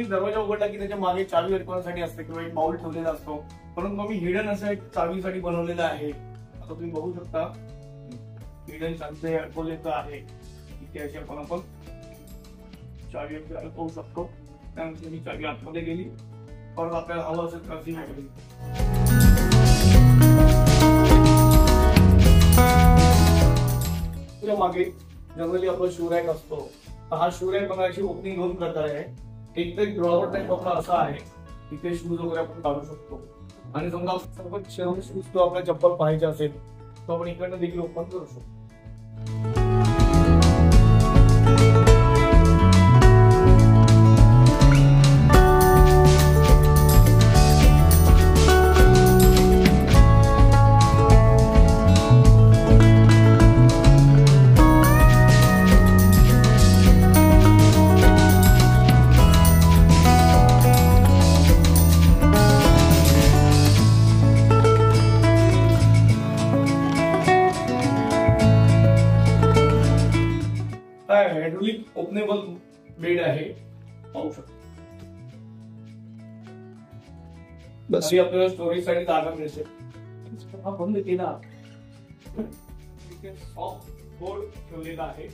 तुम्ही दरवाजा उघडला की त्याच्या मागे चावी अडकवण्यासाठी असते किंवा एक बाउल ठेवलेला असतो, परंतु आम्ही हिडन असं एक चावीसाठी बनवलेलं आहे. आता तुम्ही बघू शकता हिडन चावी अडकवलेलं आहे. इथे अशी आपण चावी अडकवू शकतो. त्यानंतर ही चावी आतमध्ये गेली, परत आपल्याला हवं असेल तर अशी गेली. तुझ्या मागे जनरली आपला शू रॅक असतो. हा शू रॅक बघायची ओपनिंग दोन प्रकार आहे. एक तर ड्रॉवर टाईप आपला असा आहे, तिथे शूज वगैरे आपण काढू शकतो. आणि समजा शूज तो आपला चप्पल पाहायचे असेल तो आपण इकडनं देखील ओपन करू शकतो. हायड्रोलिक ओपनेबल बेड आहे, पाहू शकतो. आपल्याला स्टोरेज साठी जागा मिळते. हा बंद केला, सॉफ्ट बोर्ड ठेवलेला आहे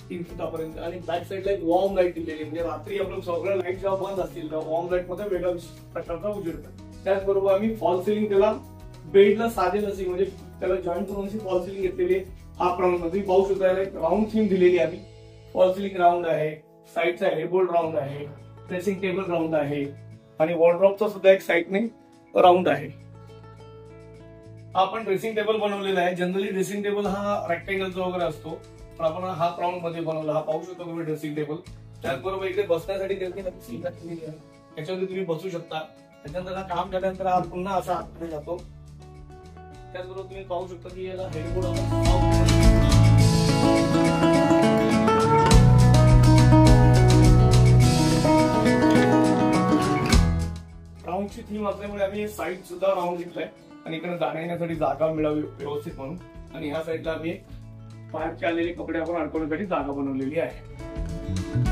3 फुटापर्यंत. आणि बॅक साईडला एक वॉर्म लाईट दिलेली, म्हणजे रात्री आपलं सगळं लाईट जेव्हा बंद असतील तर वॉर्म लाईट मध्ये वेगळ्या प्रकारचा उजेड येतो. त्याचबरोबर आम्ही फॉल सिलिंग त्याला बेडला साधेल अशी, म्हणजे त्याला जॉईंट करून अशी फॉल सिलिंग घेतलेली. हा प्रमाण मध्ये पाहू शकता राऊंड थीम दिलेली आहे. फॉल सिलिंग राऊंड आहे, साईडचा हेडबोर्ड राऊंड आहे, ड्रेसिंग टेबल राऊंड आहे आणि वॉर्डरोबचा सुद्धा एक साईडने राऊंड आहे. आपण ड्रेसिंग टेबल बनवलेला आहे. जनरली ड्रेसिंग टेबल हा रेक्टेंगलचा वगैरे असतो, पण आपण हा राऊंड मध्ये बनवला. हा पाहू शकता तुम्ही ड्रेसिंग टेबल. त्याचबरोबर इकडे बसण्यासाठी त्याच्यामध्ये तुम्ही बसू शकता. त्याच्यानंतर काम केल्यानंतर हा पुन्हा असा आतमध्ये जातो. त्याचबरोबर तुम्ही पाहू शकता की याला हेडबोर्ड राऊंडची थीम असल्यामुळे आम्ही साईड सुद्धा राऊंड घेतलाय आणि इकडे जाण्या येण्यासाठी जागा मिळावी व्यवस्थित म्हणून. आणि ह्या साईडला आम्ही बाहेरचे आलेले कपडे आपण अडकवण्यासाठी जागा बनवलेली आहे.